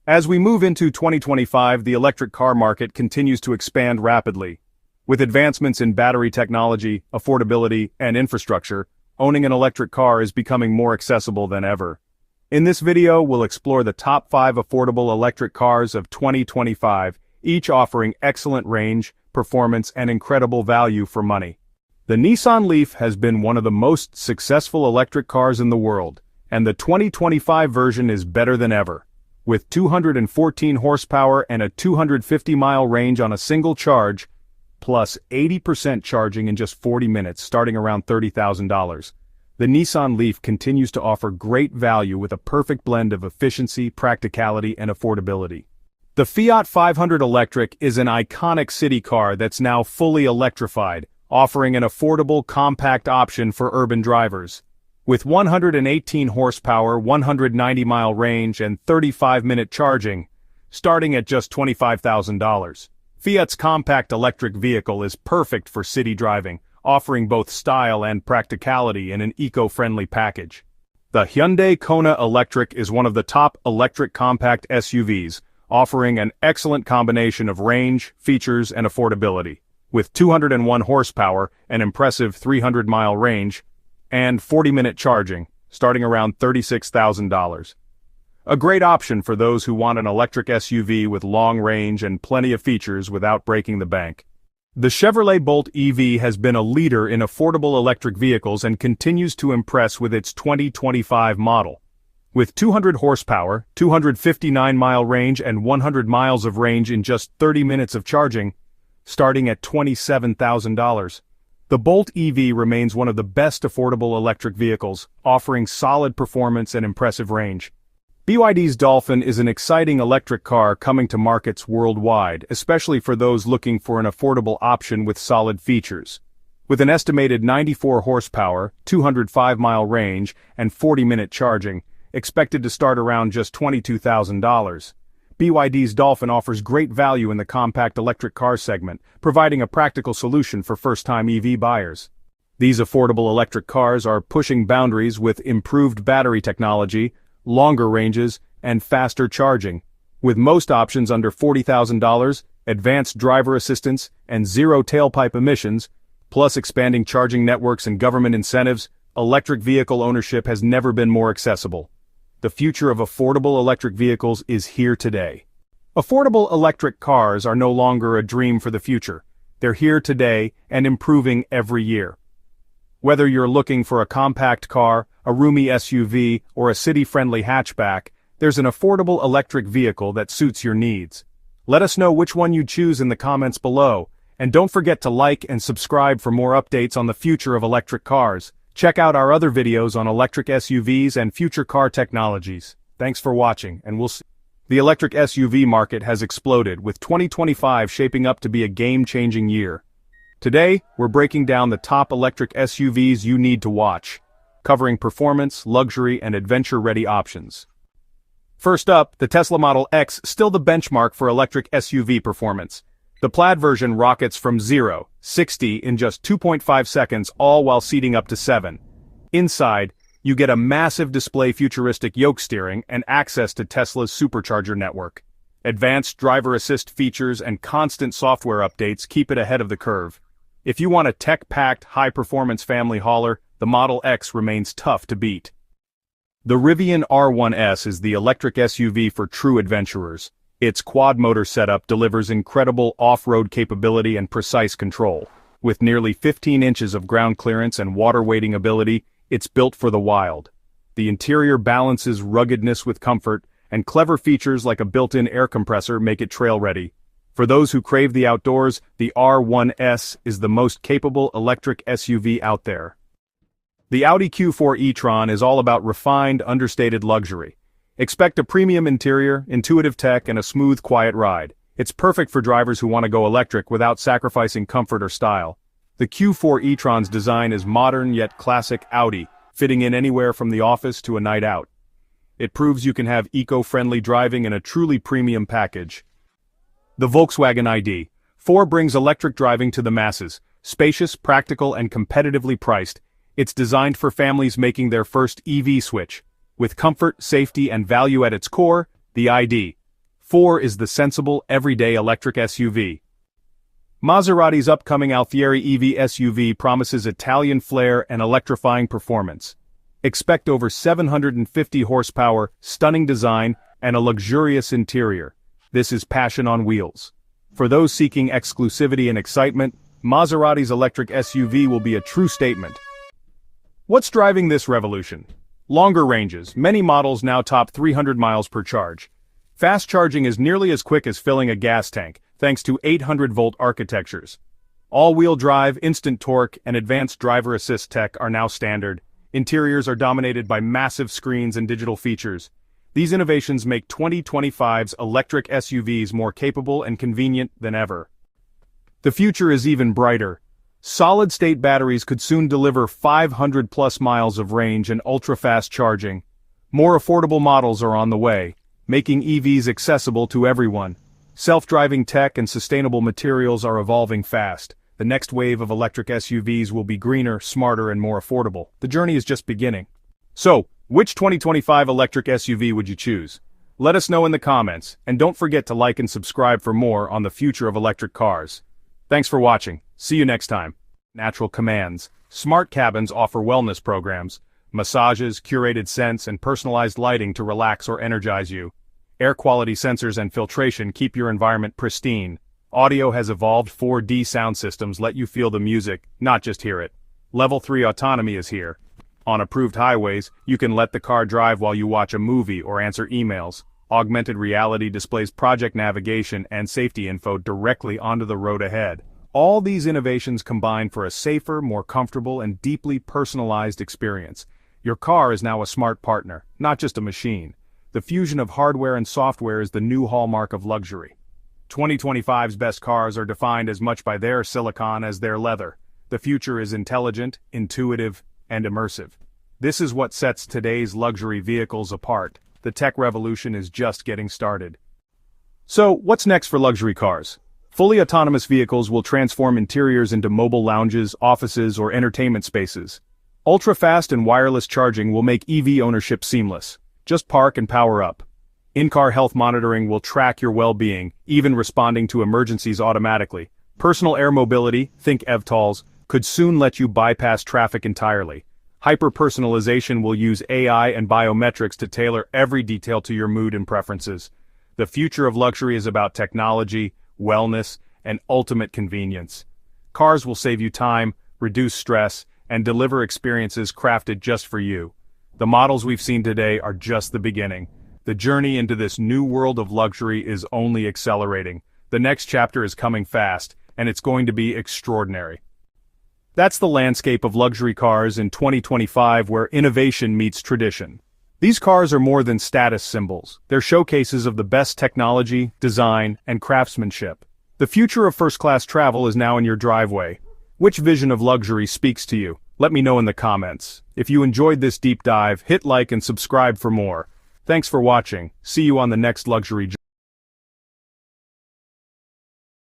As we move into 2025, the electric car market continues to expand rapidly. With advancements in battery technology, affordability, and infrastructure, owning an electric car is becoming more accessible than ever. In this video, we'll explore the top 5 affordable electric cars of 2025, each offering excellent range, performance, and incredible value for money. The Nissan Leaf has been one of the most successful electric cars in the world, and the 2025 version is better than ever. With 214 horsepower and a 250-mile range on a single charge, plus 80% charging in just 40 minutes starting around $30,000. The Nissan Leaf continues to offer great value with a perfect blend of efficiency, practicality, and affordability. The Fiat 500 Electric is an iconic city car that's now fully electrified, offering an affordable, compact option for urban drivers. With 118 horsepower, 190-mile range, and 35-minute charging, starting at just $25,000. Fiat's compact electric vehicle is perfect for city driving, offering both style and practicality in an eco-friendly package. The Hyundai Kona Electric is one of the top electric compact SUVs, offering an excellent combination of range, features, and affordability. With 201 horsepower, an impressive 300-mile range, and 40-minute charging, starting around $36,000. A great option for those who want an electric SUV with long range and plenty of features without breaking the bank. The Chevrolet Bolt EV has been a leader in affordable electric vehicles and continues to impress with its 2025 model. With 200 horsepower, 259-mile range, and 100 miles of range in just 30 minutes of charging, starting at $27,000. The Bolt EV remains one of the best affordable electric vehicles, offering solid performance and impressive range. BYD's Dolphin is an exciting electric car coming to markets worldwide, especially for those looking for an affordable option with solid features. With an estimated 94 horsepower, 205-mile range, and 40-minute charging, expected to start around just $22,000. BYD's Dolphin offers great value in the compact electric car segment, providing a practical solution for first-time EV buyers. These affordable electric cars are pushing boundaries with improved battery technology, longer ranges, and faster charging. With most options under $40,000, advanced driver assistance, and zero tailpipe emissions, plus expanding charging networks and government incentives, electric vehicle ownership has never been more accessible. The future of affordable electric vehicles is here today. Affordable electric cars are no longer a dream for the future. They're here today and improving every year. Whether you're looking for a compact car, a roomy SUV, or a city-friendly hatchback, there's an affordable electric vehicle that suits your needs. Let us know which one you choose in the comments below, and don't forget to like and subscribe for more updates on the future of electric cars. Check out our other videos on electric SUVs and future car technologies. Thanks for watching, and we'll see. The electric SUV market has exploded, with 2025 shaping up to be a game-changing year. Today, we're breaking down the top electric SUVs you need to watch, covering performance, luxury, and adventure-ready options. First up, the Tesla Model X, still the benchmark for electric SUV performance. The Plaid version rockets from 0-60 in just 2.5 seconds, all while seating up to 7. Inside, you get a massive display, futuristic yoke steering, and access to Tesla's supercharger network. Advanced driver assist features and constant software updates keep it ahead of the curve. If you want a tech-packed, high-performance family hauler, the Model X remains tough to beat. The Rivian R1S is the electric SUV for true adventurers. Its quad-motor setup delivers incredible off-road capability and precise control. With nearly 15 inches of ground clearance and water-wading ability, it's built for the wild. The interior balances ruggedness with comfort, and clever features like a built-in air compressor make it trail-ready. For those who crave the outdoors, the R1S is the most capable electric SUV out there. The Audi Q4 e-tron is all about refined, understated luxury. Expect a premium interior, intuitive tech, and a smooth, quiet ride. It's perfect for drivers who want to go electric without sacrificing comfort or style. The Q4 e-tron's design is modern yet classic Audi, fitting in anywhere from the office to a night out. It proves you can have eco-friendly driving in a truly premium package. The Volkswagen ID.4 brings electric driving to the masses. Spacious, practical, and competitively priced, it's designed for families making their first EV switch. With comfort, safety, and value at its core, the ID. 4 is the sensible, everyday electric SUV. Maserati's upcoming Alfieri EV SUV promises Italian flair and electrifying performance. Expect over 750 horsepower, stunning design, and a luxurious interior. This is passion on wheels. For those seeking exclusivity and excitement, Maserati's electric SUV will be a true statement. What's driving this revolution? Longer ranges. Many models now top 300 miles per charge. Fast charging is nearly as quick as filling a gas tank, thanks to 800-volt architectures. All-wheel drive, instant torque, and advanced driver assist tech are now standard. Interiors are dominated by massive screens and digital features. These innovations make 2025's electric SUVs more capable and convenient than ever. The future is even brighter. Solid-state batteries could soon deliver 500-plus miles of range and ultra-fast charging. More affordable models are on the way, making EVs accessible to everyone. Self-driving tech and sustainable materials are evolving fast. The next wave of electric SUVs will be greener, smarter, and more affordable. The journey is just beginning. So, which 2025 electric SUV would you choose? Let us know in the comments, and don't forget to like and subscribe for more on the future of electric cars. Thanks for watching. See you next time. Natural commands. Smart cabins offer wellness programs, massages, curated scents, and personalized lighting to relax or energize you. Air quality sensors and filtration keep your environment pristine. Audio has evolved 4D sound systems let you feel the music, not just hear it. Level 3 autonomy is here. On approved highways, you can let the car drive while you watch a movie or answer emails. Augmented reality displays project navigation and safety info directly onto the road ahead. All these innovations combine for a safer, more comfortable, and deeply personalized experience. Your car is now a smart partner, not just a machine. The fusion of hardware and software is the new hallmark of luxury. 2025's best cars are defined as much by their silicon as their leather. The future is intelligent, intuitive, and immersive. This is what sets today's luxury vehicles apart. The tech revolution is just getting started. So, what's next for luxury cars? Fully autonomous vehicles will transform interiors into mobile lounges, offices, or entertainment spaces. Ultra-fast and wireless charging will make EV ownership seamless. Just park and power up. In-car health monitoring will track your well-being, even responding to emergencies automatically. Personal air mobility, think eVTOLs, could soon let you bypass traffic entirely. Hyper-personalization will use AI and biometrics to tailor every detail to your mood and preferences. The future of luxury is about technology, wellness, and ultimate convenience. Cars will save you time, reduce stress, and deliver experiences crafted just for you. The models we've seen today are just the beginning. The journey into this new world of luxury is only accelerating. The next chapter is coming fast, and it's going to be extraordinary. That's the landscape of luxury cars in 2025 where innovation meets tradition. These cars are more than status symbols. They're showcases of the best technology, design, and craftsmanship. The future of first-class travel is now in your driveway. Which vision of luxury speaks to you? Let me know in the comments. If you enjoyed this deep dive, hit like and subscribe for more. Thanks for watching. See you on the next luxury journey.